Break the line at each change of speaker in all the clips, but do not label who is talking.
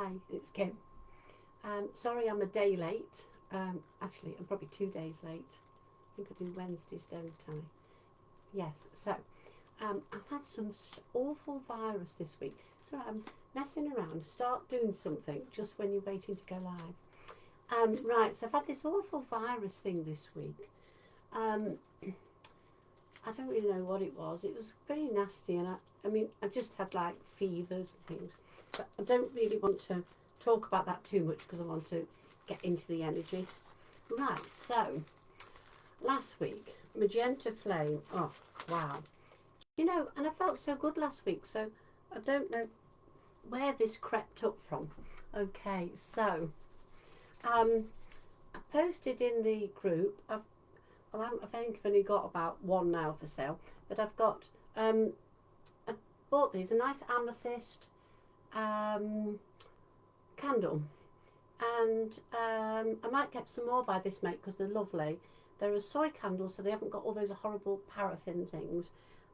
Hi, it's Kim. Sorry I'm a day late. Actually, I'm probably 2 days late. I think I do Wednesdays, don't I? Yes, so I've had some awful virus this week. So I'm messing around, start doing something just when you're waiting to go live. Right, so I've had this awful virus thing this week. Um, I don't really know what it was. It was very nasty, and I mean, I've just had like fevers and things, but I don't really want to talk about that too much because I want to get into the energy. Right, so last week, Magenta Flame. Oh, wow. And I felt so good last week, so I don't know where this crept up from. Okay, so I posted in the group. I think I've only got about one now for sale, but I've got I bought these a nice amethyst candle, and I might get some more by this mate because they're lovely. They're a soy candle, so they haven't got all those horrible paraffin things,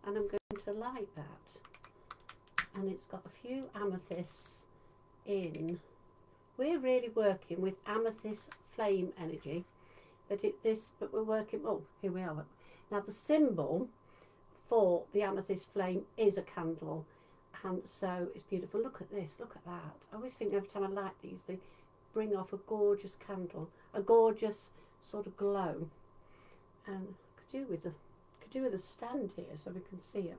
and I'm going to light that. And it's got a few amethysts in. We're really working with amethyst flame energy, but we're working. Oh, here we are. Now the symbol for the amethyst flame is a candle, and so it's beautiful. Look at this. Look at that. I always think every time I light these, they bring off a gorgeous candle, a gorgeous sort of glow. And could do with a stand here so we can see it,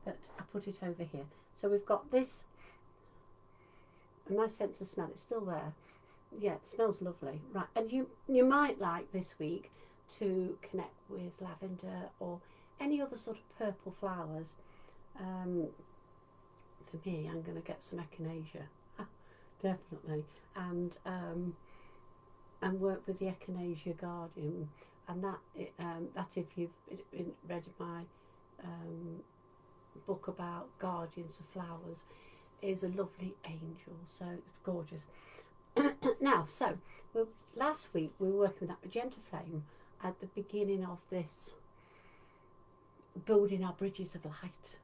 but I put it over here. So we've got this, and my sense of smell is still there. Yeah, it smells lovely. Right, and you might like this week to connect with lavender or any other sort of purple flowers. For me, I'm going to get some echinacea, definitely, and work with the echinacea guardian, and that if you've read my book about guardians of flowers, is a lovely angel, so it's gorgeous. Now, so last week we were working with that magenta flame at the beginning of this building our bridges of light,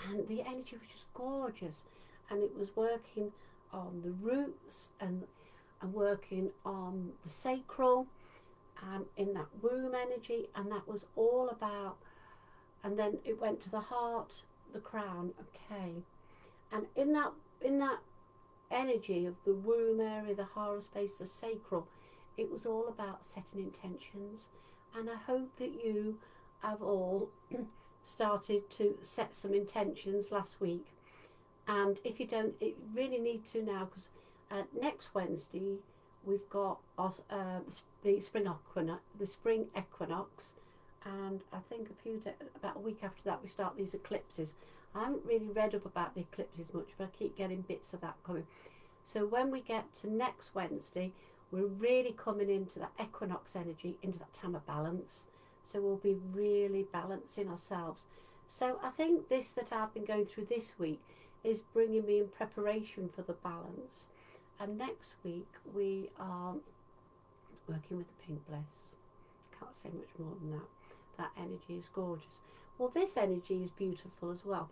and the energy was just gorgeous, and it was working on the roots and working on the sacral, in that womb energy, and that was all about, and then it went to the heart, the crown. Okay, and in that energy of the womb area, the hara space, the sacral, it was all about setting intentions, and I hope that you have all started to set some intentions last week. And if you don't, you really need to now, because next Wednesday we've got the spring equinox, and I think about a week after that we start these eclipses. I haven't really read up about the eclipses much, but I keep getting bits of that coming. So when we get to next Wednesday, we're really coming into that equinox energy, into that time of balance. So we'll be really balancing ourselves. So I think this that I've been going through this week is bringing me in preparation for the balance. And next week we are working with the pink bliss. Can't say much more than that. That energy is gorgeous. Well, this energy is beautiful as well.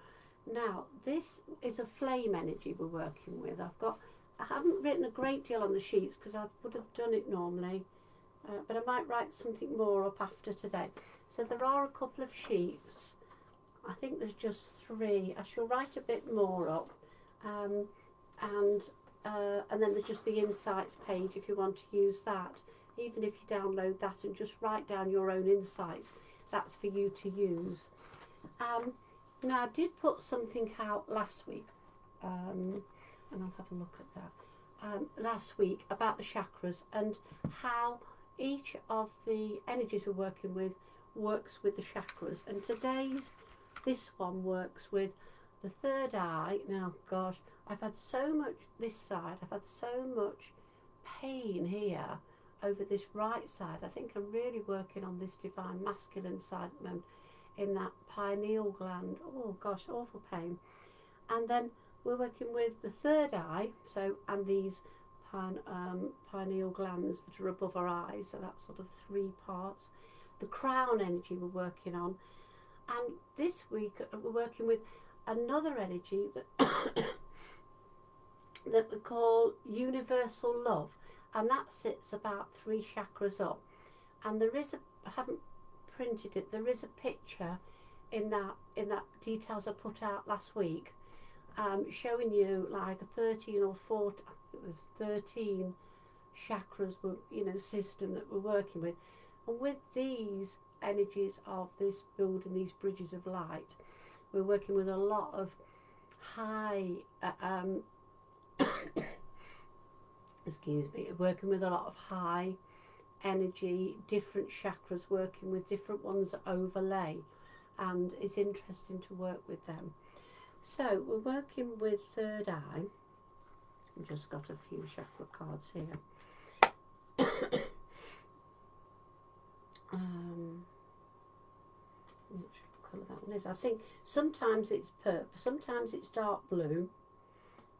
Now, this is a flame energy we're working with. I haven't written a great deal on the sheets because I would have done it normally, but I might write something more up after today. So there are a couple of sheets. I think there's just 3. I shall write a bit more up, and then there's just the insights page if you want to use that. Even if you download that and just write down your own insights, that's for you to use. Now I did put something out last week, and I'll have a look at that. Last week about the chakras and how each of the energies we're working with works with the chakras. And this one works with the third eye. Now, gosh, I've had so much this side. I've had so much pain here over this right side. I think I'm really working on this divine masculine side at the moment, in that pineal gland. Oh gosh, awful pain. And then we're working with the third eye, and these pineal glands that are above our eyes, so that's sort of 3 parts. The crown energy we're working on, and this week we're working with another energy that that we call universal love, and that sits about 3 chakras up. And there is a, I haven't printed it, there is a picture in that details I put out last week, showing you like a 13 or 14, it was 13 chakras, were, you know, system that we're working with. And with these energies of this building, these bridges of light, we're working with a lot of high excuse me, working with a lot of high energy, different chakras, working with different ones that overlay, and it's interesting to work with them. So we're working with third eye. I've just got a few chakra cards here. I'm not sure what colour that one is. I think sometimes it's purple, sometimes it's dark blue,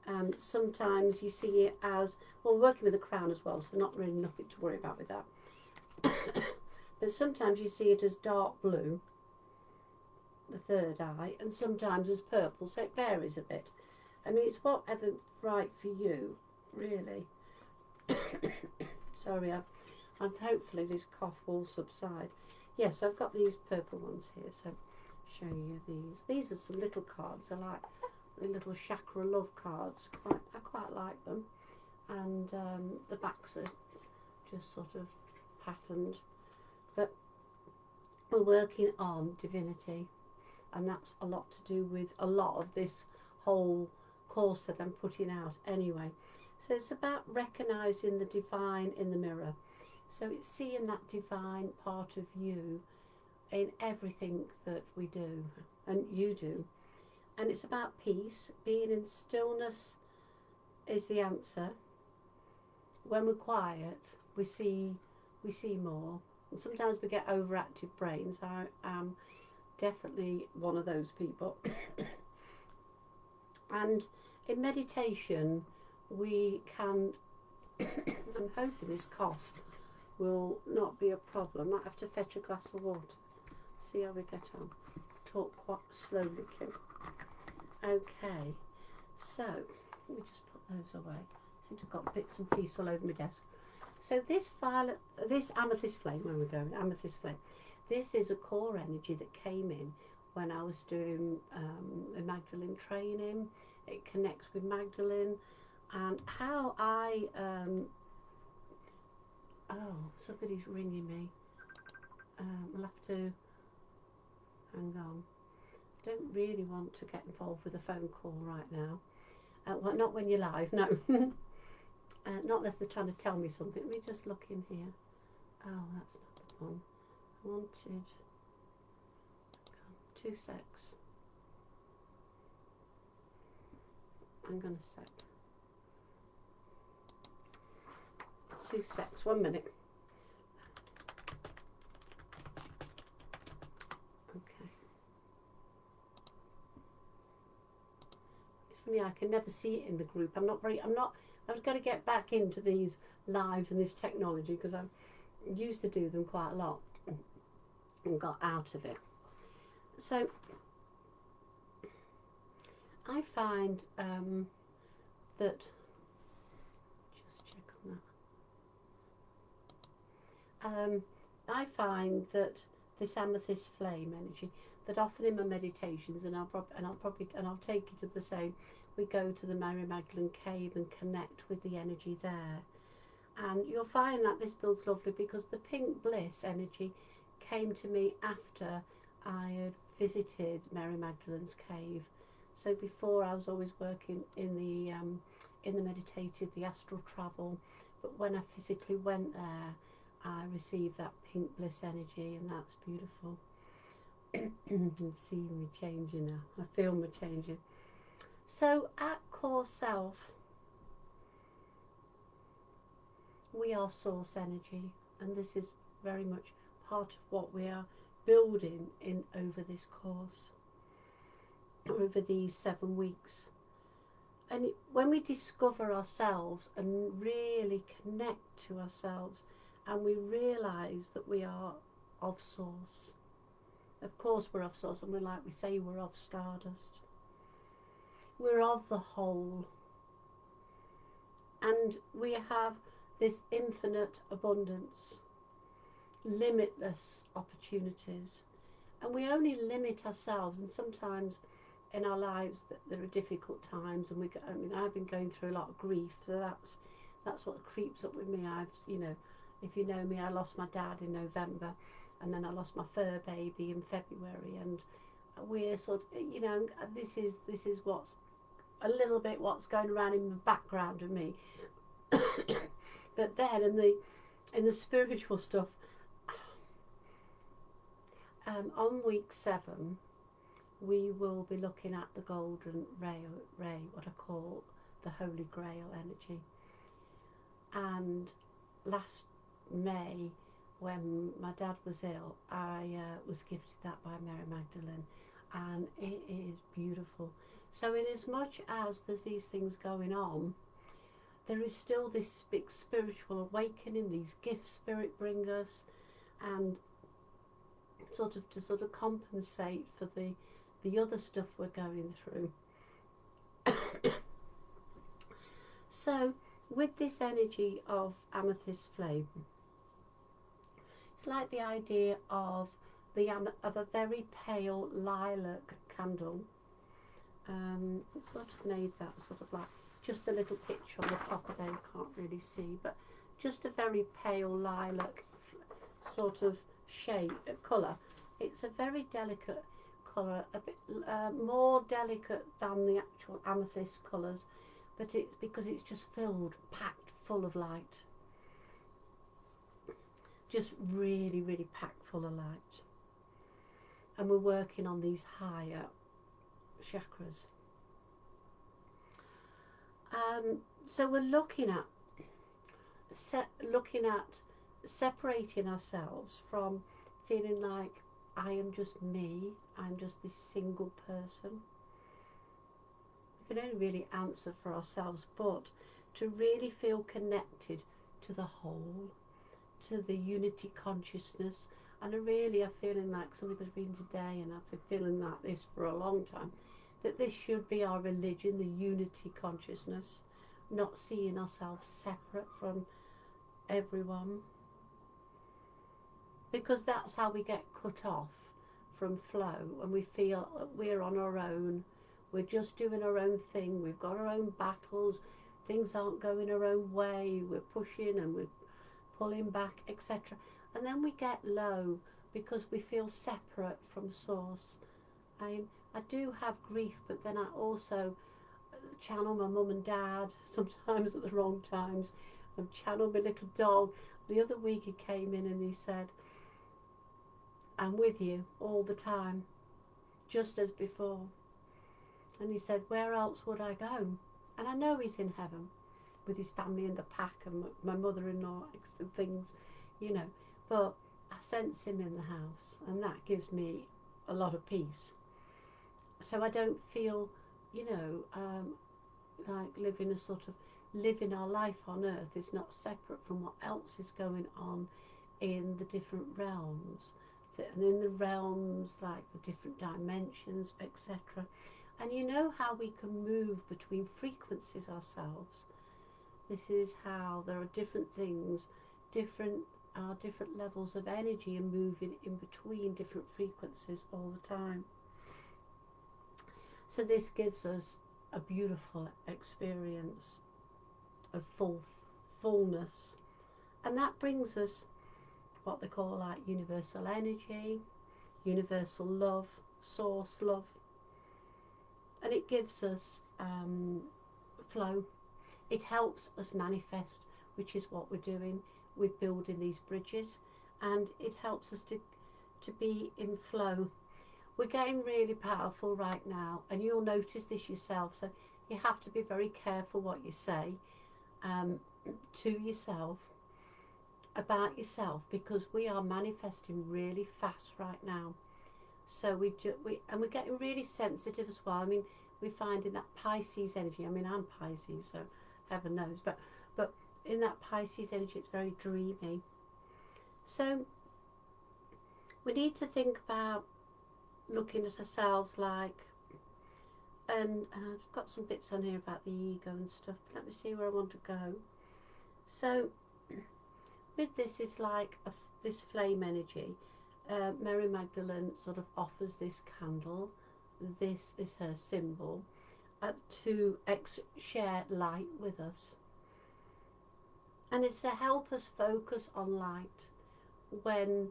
and sometimes you see it as, well, we're working with a crown as well, so not really nothing to worry about with that. But sometimes you see it as dark blue, the third eye, and sometimes as purple, so it varies a bit. I mean, it's whatever's right for you, really. Sorry, and hopefully this cough will subside. Yes, I've got these purple ones here, so show you these. These are some little cards. I like the little chakra love cards. I quite like them, and the backs are just sort of patterned. But we're working on divinity, and that's a lot to do with a lot of this whole course that I'm putting out anyway. So it's about recognising the divine in the mirror. So it's seeing that divine part of you in everything that we do and you do. And it's about peace. Being in stillness is the answer. When we're quiet, we see more. And sometimes we get overactive brains. I am definitely one of those people. And in meditation, we can, I'm hoping this cough will not be a problem. Might have to fetch a glass of water. See how we get on. Talk quite slowly, Kim. Okay, so let me just put those away. I seem to have got bits and pieces all over my desk. So this amethyst flame, where we're going, amethyst flame, this is a core energy that came in when I was doing a Magdalene training. It connects with Magdalene, and how I oh, somebody's ringing me. We'll have to hang on. I don't really want to get involved with a phone call right now. Well, not when you're live, no. Not unless they're trying to tell me something. Let me just look in here. Oh, that's not the one. I wanted 2 secs. I'm going to sec. 2 secs, 1 minute. Okay. It's funny, I can never see it in the group. I've got to get back into these lives and this technology because I used to do them quite a lot and got out of it. So I find that, just check on that. I find that this amethyst flame energy, that often in my meditations, and I'll take you to the same. We go to the Mary Magdalene cave and connect with the energy there, and you'll find that this builds lovely because the pink bliss energy came to me after I had visited Mary Magdalene's cave. So before, I was always working in the meditative, the astral travel, but when I physically went there, I received that pink bliss energy, and that's beautiful. You can see me changing now. I feel me changing. So at core self, we are source energy, and this is very much part of what we are building in over this course, over these 7 weeks. And when we discover ourselves and really connect to ourselves, and we realise that we are of source. Of course we're of source, and like we say, we're of stardust. We're of the whole. And we have this infinite abundance, limitless opportunities, and we only limit ourselves. And sometimes in our lives that there are difficult times, and I mean, I've been going through a lot of grief, so that's what creeps up with me. If you know me, I lost my dad in November, and then I lost my fur baby in February, and we're sort of, this is what's a little bit what's going around in the background of me. But then in the spiritual stuff, on week 7 we will be looking at the golden ray, what I call the Holy Grail energy. And last May, when my dad was ill, I was gifted that by Mary Magdalene, and it is beautiful. So in as much as there's these things going on, there is still this big spiritual awakening, these gifts Spirit bring us, and to compensate for the other stuff we're going through. So with this energy of Amethyst Flame, it's like the idea of a very pale lilac candle. It's sort of made that sort of like just a little picture on the top of there, you can't really see, but just a very pale lilac sort of shade, colour. It's a very delicate colour, a bit more delicate than the actual amethyst colours, but it's because it's just packed full of light. Just really, really packed full of light. And we're working on these higher chakras. So we're looking at separating ourselves from feeling like I am just me, I'm just this single person. We can only really answer for ourselves, but to really feel connected to the whole, to the unity consciousness. And I'm feeling like something I was reading today, and I've been feeling like this for a long time, that this should be our religion, the unity consciousness, not seeing ourselves separate from everyone, because that's how we get cut off from flow, and we feel that we're on our own, we're just doing our own thing, we've got our own battles, things aren't going our own way, we're pushing and we're pulling back, etc. And then we get low because we feel separate from source. I do have grief, but then I also channel my mum and dad sometimes at the wrong times, and channel my little dog. The other week he came in and he said, I'm with you all the time, just as before. And he said, where else would I go? And I know he's in heaven with his family in the pack, and my mother-in-law and things, but I sense him in the house, and that gives me a lot of peace. So I don't feel, like living our life on earth is not separate from what else is going on in the different realms, and in the realms, like the different dimensions, etc. And you know how we can move between frequencies ourselves. This is how there are different things, different levels of energy, and moving in between different frequencies all the time. So this gives us a beautiful experience of fullness, and that brings us what they call like universal energy, universal love, source love, and it gives us flow. It helps us manifest, which is what we're doing with building these bridges, and it helps us to be in flow. We're getting really powerful right now, and you'll notice this yourself, so you have to be very careful what you say to yourself, about yourself, because we are manifesting really fast right now. So we're getting really sensitive as well. I mean, we're finding that Pisces energy. I mean, I'm Pisces, so heaven knows, but in that Pisces energy, it's very dreamy. So we need to think about looking at ourselves like and I've got some bits on here about the ego and stuff. Let me see where I want to go. So with this, it's like this flame energy. Mary Magdalene sort of offers this candle. This is her symbol to share light with us. And it's to help us focus on light when,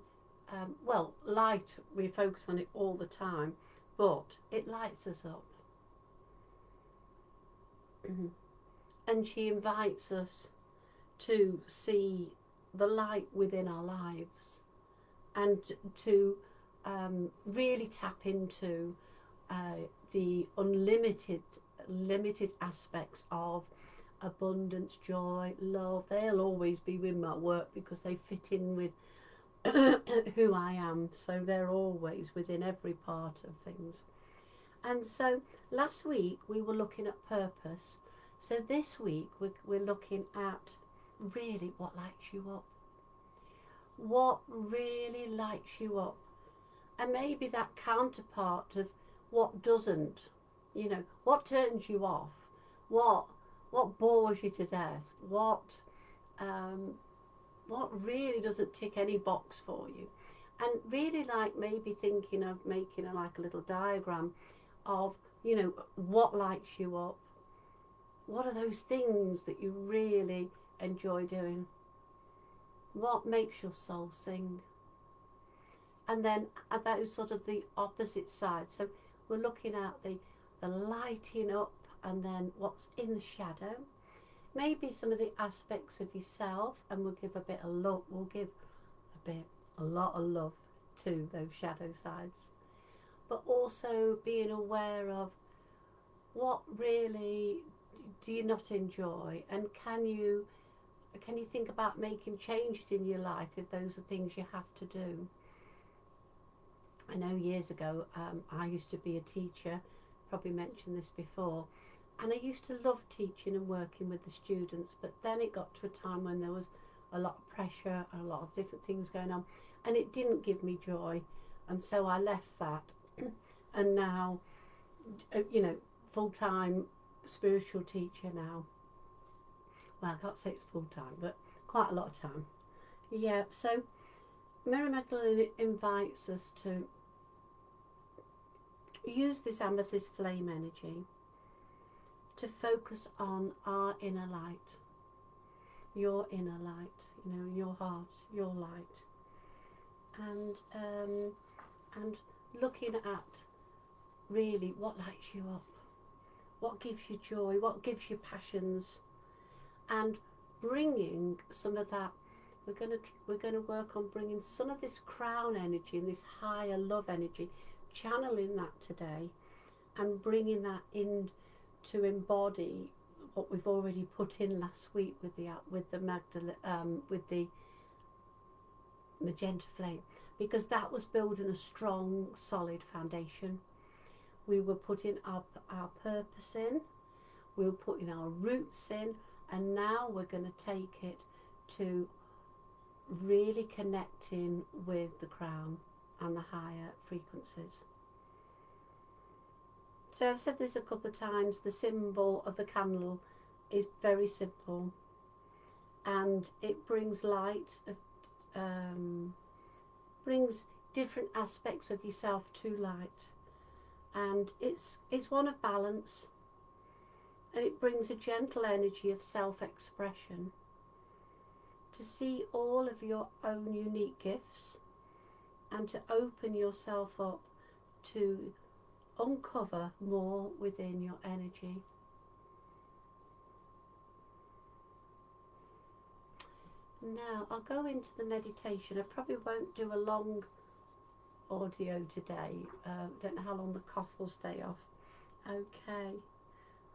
well, light, we focus on it all the time, but it lights us up. And she invites us to see the light within our lives and to really tap into the limited aspects of abundance, joy, love. They'll always be with my work because they fit in with who I am, so they're always within every part of things. And so last week we were looking at purpose. So this week we're looking at really what lights you up. What really lights you up. And maybe that counterpart of what doesn't. You know, what turns you off. What bores you to death. What really doesn't tick any box for you. And really like maybe thinking of making like a little diagram of, you know, what lights you up. What are those things that you really enjoy doing? What makes your soul sing? And then that is sort of the opposite side. So we're looking at the lighting up, and then what's in the shadow. Maybe some of the aspects of yourself, and we'll give a bit of love. We'll give a lot of love to those shadow sides. But also being aware of what really do you not enjoy, and can you think about making changes in your life if those are things you have to do. I know years ago I used to be a teacher, probably mentioned this before, and I used to love teaching and working with the students, but then it got to a time when there was a lot of pressure and a lot of different things going on, and it didn't give me joy, and so I left that. And now, you know, full-time spiritual teacher now. Well, I can't say it's full-time, but quite a lot of time. Yeah, so Mary Magdalene invites us to use this amethyst flame energy to focus on our inner light, your inner light, you know, your heart, your light, and looking at really what lights you up, what gives you joy, what gives you passions, and bringing some of that. We're going to work on bringing some of this crown energy and this higher love energy, channeling that today, and bringing that in to embody what we've already put in last week with the magenta flame, because that was building a strong, solid foundation. We were putting our purpose in, we were putting our roots in, and now we're going to take it to really connecting with the crown and the higher frequencies. So I've said this a couple of times, the symbol of the candle is very simple, and it brings light, brings different aspects of yourself to light, and it's one of balance, and it brings a gentle energy of self-expression, to see all of your own unique gifts and to open yourself up to uncover more within your energy. Now I'll go into the meditation. I probably won't do a long audio today. Don't know how long the cough will stay off. Okay,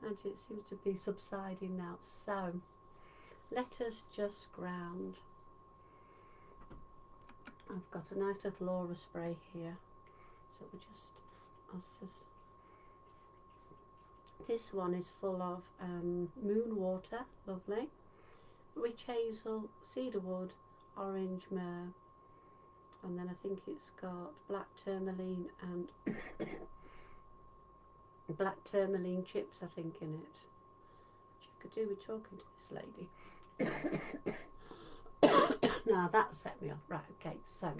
and it seems to be subsiding now. So let us just ground. I've got a nice little aura spray here, so this one is full of moon water, lovely, witch hazel, cedarwood, orange myrrh, and then I think it's got black tourmaline and black tourmaline chips, I think, in it. Which I could do with talking to this lady. Now that set me off. Right, okay, so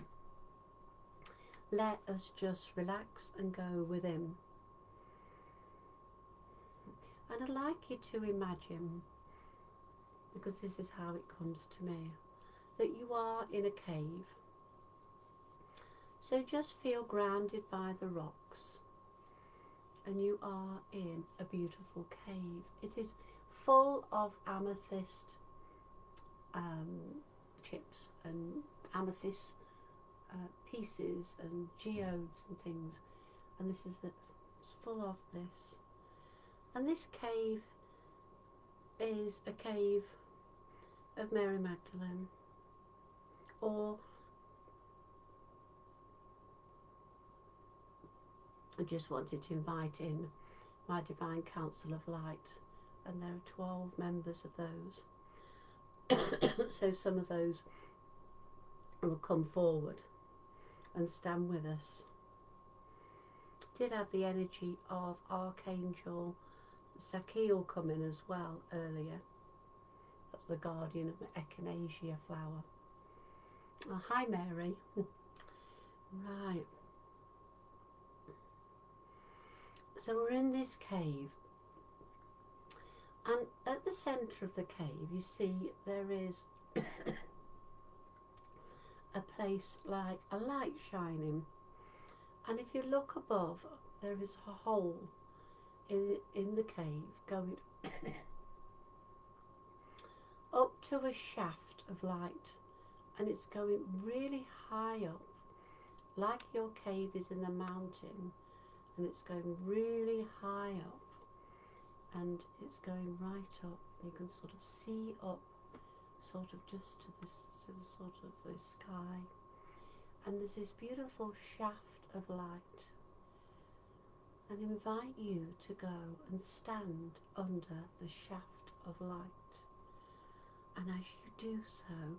let us just relax and go with him. And I'd like you to imagine, because this is how it comes to me, that you are in a cave. So just feel grounded by the rocks, and you are in a beautiful cave. It is full of amethyst chips and amethyst pieces and geodes and things, and this is it's full of this. And this cave is a cave of Mary Magdalene, or I just wanted to invite in my Divine Council of Light, and there are 12 members of those. So some of those will come forward and stand with us. Did have the energy of Archangel Sakiel come in as well earlier. That's the guardian of the echinacea flower. Oh, hi Mary. Right. So we're in this cave, and at the centre of the cave you see there is a place like a light shining, and if you look above there is a hole in the cave going up to a shaft of light, and it's going really high up, like your cave is in the mountain, and it's going really high up, and it's going right up. You can sort of see up, sort of just to the sort of the sky, and there's this beautiful shaft of light, and invite you to go and stand under the shaft of light. And as you do so,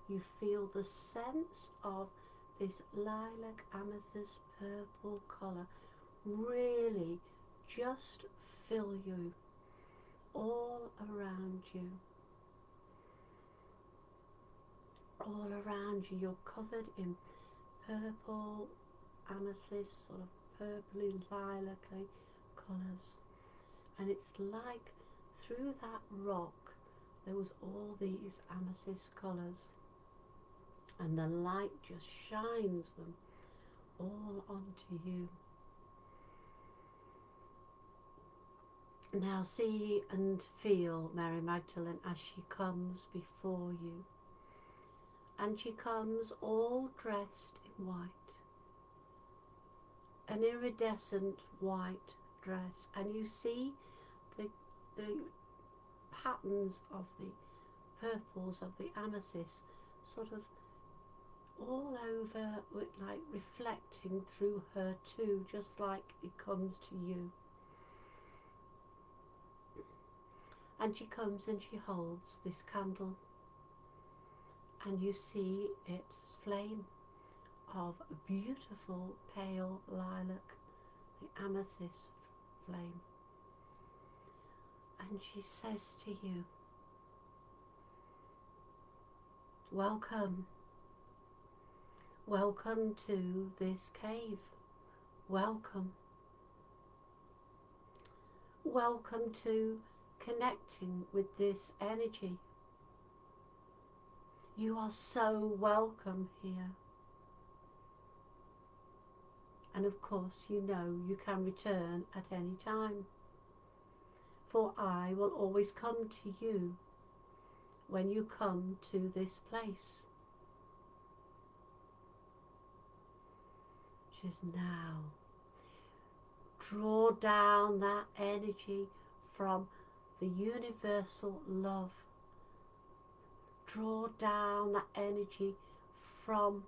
you feel the sense of this lilac amethyst purple colour really just fill you, all around you. All around you, you're covered in purple, amethyst, sort of purpley, lilac-y colours. And it's like through that rock there was all these amethyst colours, and the light just shines them all onto you. Now see and feel Mary Magdalene as she comes before you. And she comes all dressed in white, an iridescent white dress, and you see the patterns of the purples of the amethyst sort of all over, like reflecting through her too, just like it comes to you. And she comes and she holds this candle, and you see its flame of a beautiful pale lilac, the amethyst flame. And she says to you, welcome, welcome to this cave, welcome, welcome to connecting with this energy. You are so welcome here. And of course, you know you can return at any time, for I will always come to you when you come to this place. Just now, draw down that energy from the universal love. Draw down that energy from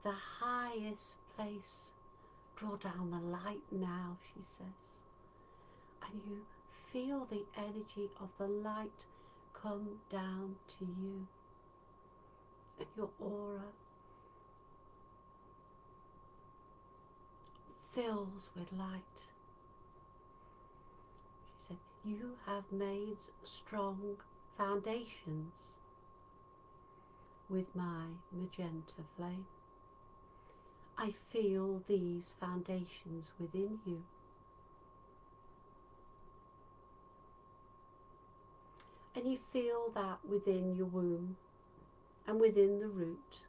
the highest place. Draw down the light now, she says. And you feel the energy of the light come down to you. And your aura fills with light. You have made strong foundations with my magenta flame. I feel these foundations within you. And you feel that within your womb and within the root,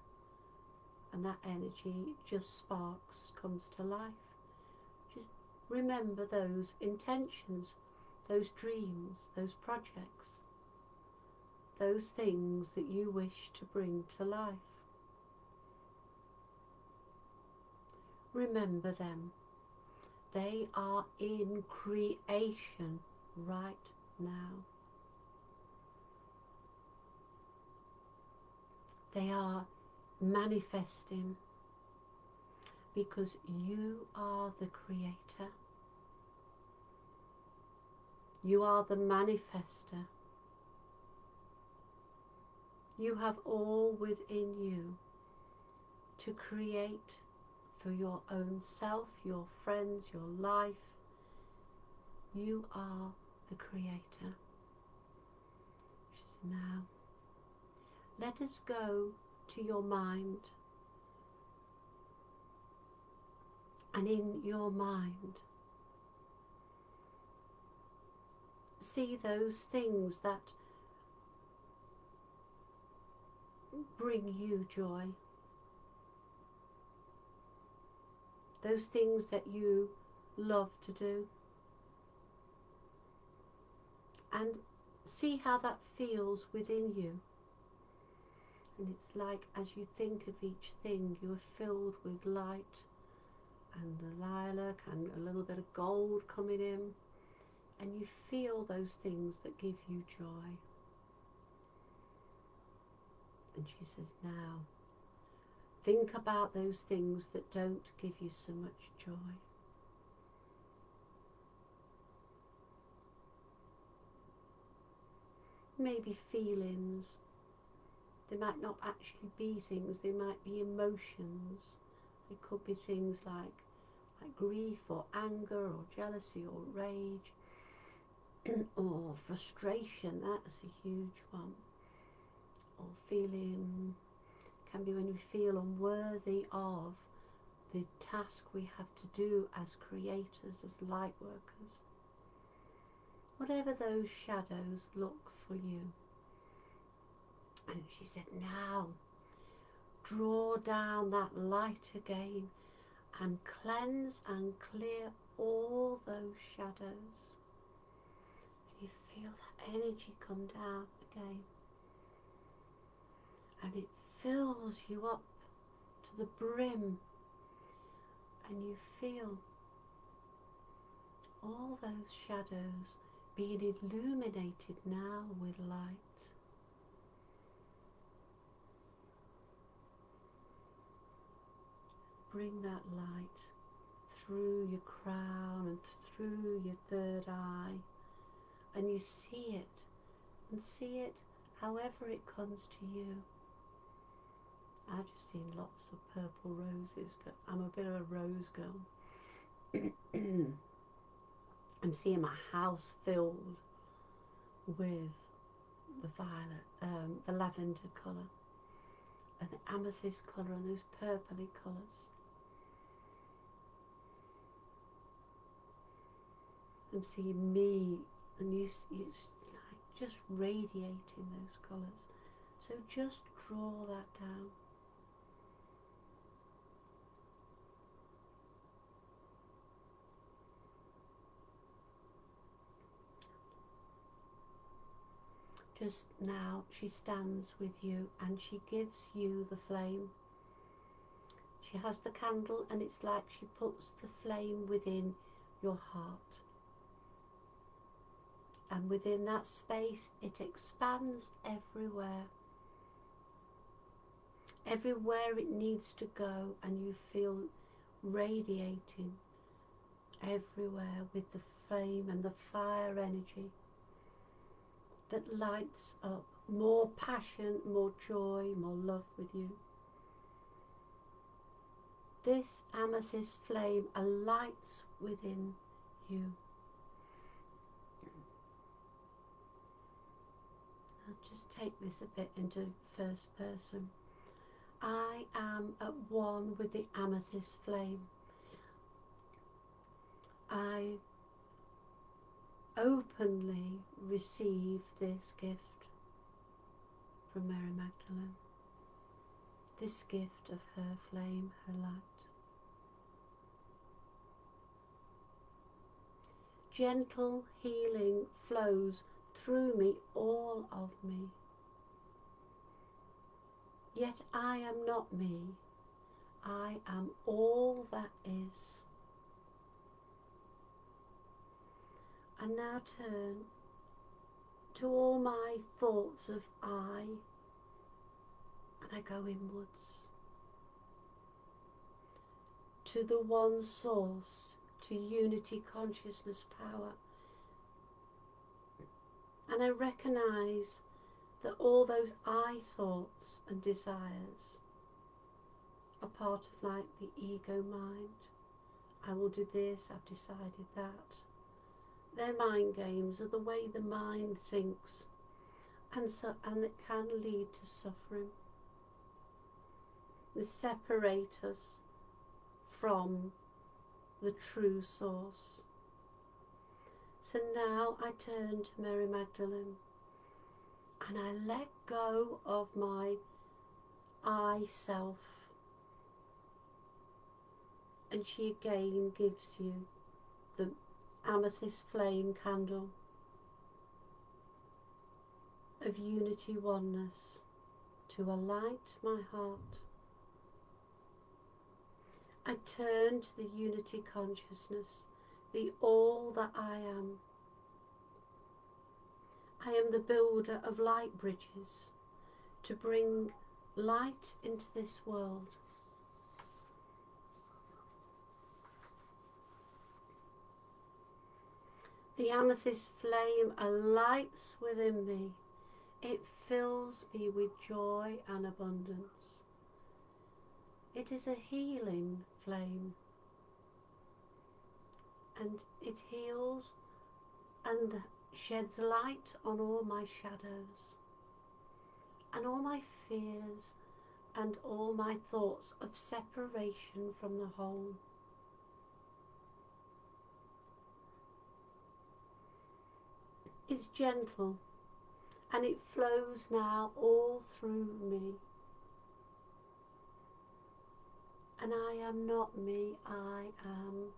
and that energy just sparks, comes to life. Just remember those intentions, those dreams, those projects, those things that you wish to bring to life. Remember them. They are in creation right now. They are manifesting because you are the creator. You are the manifester. You have all within you to create for your own self, your friends, your life. You are the creator. She said, now, let us go to your mind. And in your mind, see those things that bring you joy. Those things that you love to do. And see how that feels within you. And it's like as you think of each thing, you are filled with light and the lilac and a little bit of gold coming in. And you feel those things that give you joy. And she says, now, think about those things that don't give you so much joy. Maybe feelings. They might not actually be things, they might be emotions. They could be things like grief or anger or jealousy or rage or frustration. That's a huge one. Or feeling, can be when you feel unworthy of the task we have to do as creators, as light workers. Whatever those shadows look for you. And she said, now, draw down that light again and cleanse and clear all those shadows. And you feel that energy come down again. And it fills you up to the brim. And you feel all those shadows being illuminated now with light. Bring that light through your crown and through your third eye, and you see it, and see it however it comes to you. I've just seen lots of purple roses, but I'm a bit of a rose girl. I'm seeing my house filled with the violet, the lavender colour, and the amethyst colour, and those purpley colours. I'm seeing me, and it's like just radiating those colours. So just draw that down. Just now she stands with you and she gives you the flame. She has the candle and it's like she puts the flame within your heart. And within that space it expands everywhere. Everywhere it needs to go, and you feel radiating everywhere with the flame and the fire energy that lights up more passion, more joy, more love with you. This amethyst flame alights within you. I'll just take this a bit into first person. I am at one with the amethyst flame. I openly receive this gift from Mary Magdalene. This gift of her flame, her light. Gentle healing flows through me, all of me. Yet I am not me. I am all that is. And now turn to all my thoughts of I, and I go inwards to the one source, to unity consciousness power. And I recognize that all those I thoughts and desires are part of like the ego mind. I will do this, I've decided that. They're mind games, are the way the mind thinks, and it can lead to suffering. They separate us from the true source. So now I turn to Mary Magdalene and I let go of my I self, and she again gives you the amethyst flame candle of unity oneness to alight my heart. I turn to the unity consciousness, the all that I am. I am the builder of light bridges to bring light into this world. The amethyst flame alights within me. It fills me with joy and abundance. It is a healing flame, and it heals and sheds light on all my shadows and all my fears and all my thoughts of separation from the whole. It's gentle and it flows now all through me. And I am not me, I am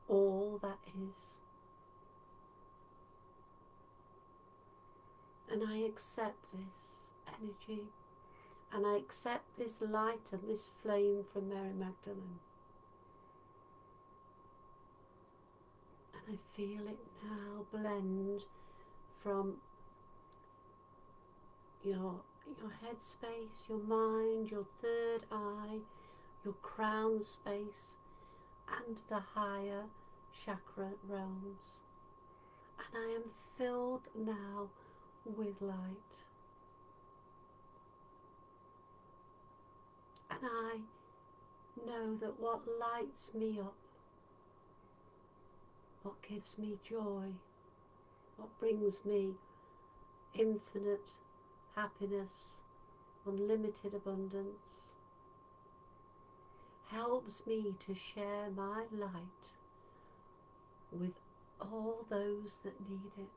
all that is. And I accept this energy, and I accept this light and this flame from Mary Magdalene. And I feel it now blend from your head space, your mind, your third eye, your crown space, and the higher chakra realms. And I am filled now with light. And I know that what lights me up, what gives me joy, what brings me infinite happiness, unlimited abundance, helps me to share my light with all those that need it.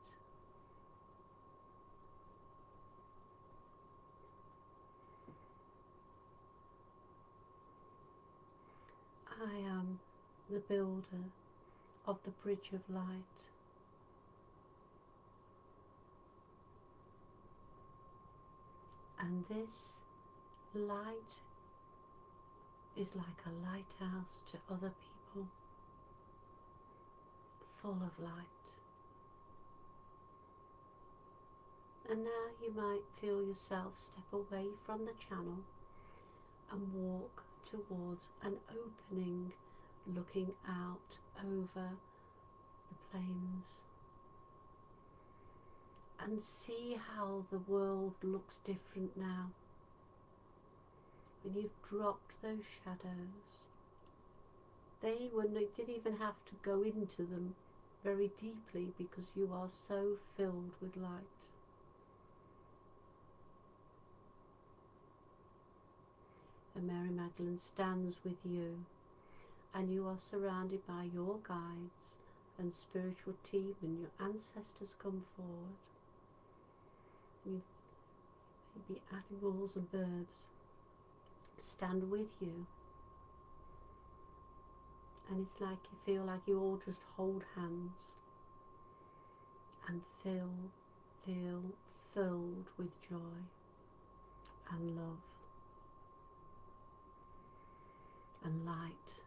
I am the builder of the bridge of light. And this light is like a lighthouse to other people, full of light. And now you might feel yourself step away from the channel and walk towards an opening looking out over the plains, and see how the world looks different now when you've dropped those shadows. You didn't even have to go into them very deeply because you are so filled with light. Mary Magdalene stands with you, and you are surrounded by your guides and spiritual team, and your ancestors come forward. Maybe animals and birds stand with you, and it's like you feel like you all just hold hands and feel filled with joy and love and light.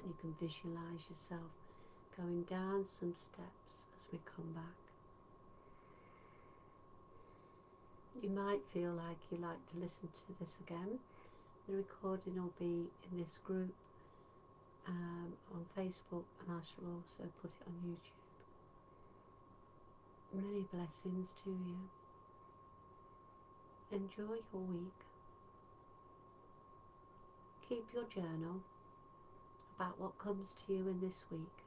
And you can visualize yourself going down some steps as we come back. You might feel like you like to listen to this again. The recording will be in this group on Facebook, and I shall also put it on YouTube. Many blessings to you. Enjoy your week. Keep your journal about what comes to you in this week.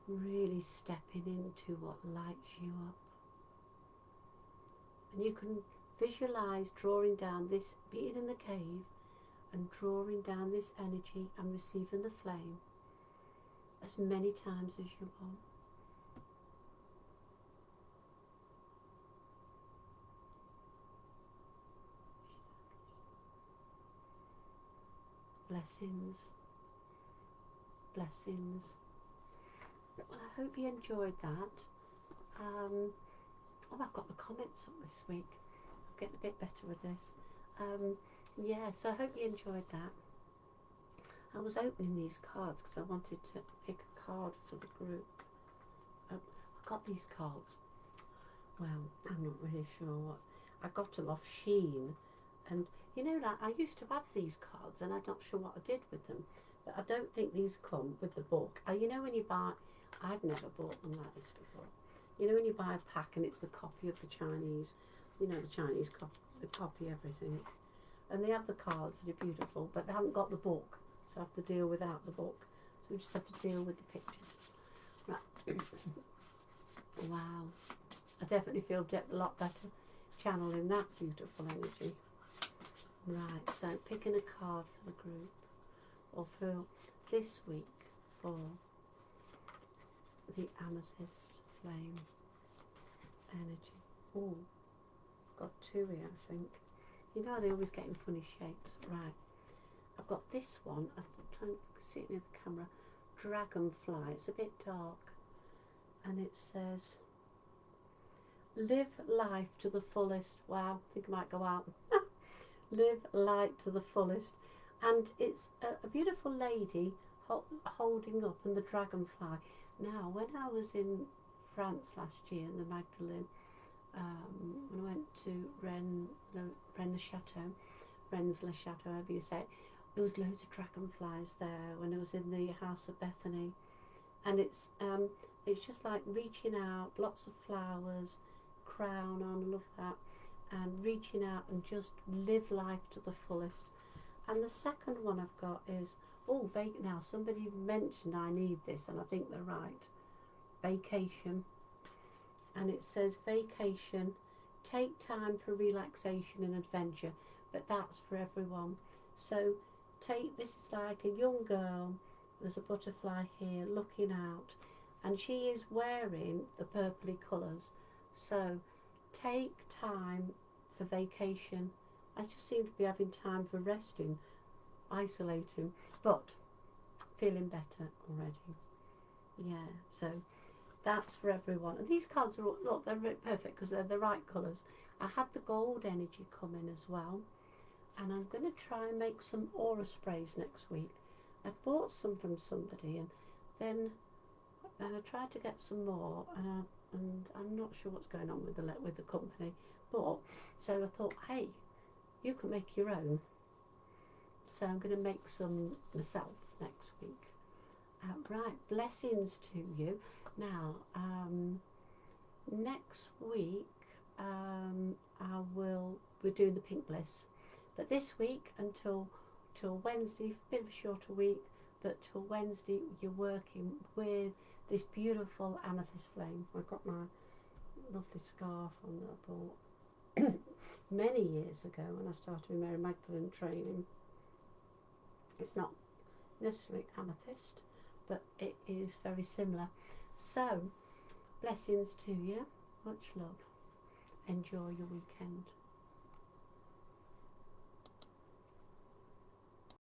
Really stepping into what lights you up. And you can visualize drawing down this, being in the cave and drawing down this energy and receiving the flame as many times as you want. Blessings, blessings. Well, I hope you enjoyed that. Oh, I've got the comments up this week. I'm getting a bit better with this. Yeah, so I hope you enjoyed that. I was opening these cards because I wanted to pick a card for the group. I got these cards. Well, I'm not really sure what. I got them off Shein, and you know, like I used to have these cards, and I'm not sure what I did with them. But I don't think these come with the book. You know, when you buy, I've never bought them like this before. You know, when you buy a pack and it's the copy of the Chinese, you know, the Chinese copy, the copy everything, and they have the cards that are beautiful, but they haven't got the book, so I have to deal without the book. So we just have to deal with the pictures. Right. Wow. I definitely feel a lot better channeling that beautiful energy. Right, so picking a card for the group, or for this week for the Amethyst Flame energy. Oh, got two here, I think. You know, they always get in funny shapes. Right, I've got this one. I'm trying to see it near the camera. Dragonfly. It's a bit dark, and it says, "Live life to the fullest." Wow, I think I might go out. Live light to the fullest. And it's a beautiful lady holding up, and the dragonfly. Now, when I was in France last year in the Magdalene, when I went to Rennes le Chateau, however you say it, there was loads of dragonflies there when I was in the house of Bethany. And it's just like reaching out, lots of flowers, crown on, I love that, and reaching out and just live life to the fullest. And the second one I've got is, now somebody mentioned I need this, and I think they're right. Vacation. And it says, vacation, take time for relaxation and adventure, but that's for everyone. So this is like a young girl, there's a butterfly here looking out, and she is wearing the purpley colours. So take time for vacation. I just seem to be having time for resting, isolating, but feeling better already. Yeah, so that's for everyone. And these cards are all, look, they're perfect because they're the right colours. I had the gold energy come in as well, and I'm going to try and make some aura sprays next week. I bought some from somebody, and I tried to get some more, and I'm not sure what's going on with the company. But so I thought, hey, you can make your own. So I'm going to make some myself next week. Right, blessings to you. Now, next week we're doing the Pink Bliss, but this week until Wednesday, a bit of a shorter week,
but till Wednesday you're working with this beautiful amethyst flame. I've got my lovely scarf on that I bought many years ago when I started with Mary Magdalene training. It's not necessarily amethyst, but it is very similar. So, blessings to you, much love, enjoy your weekend.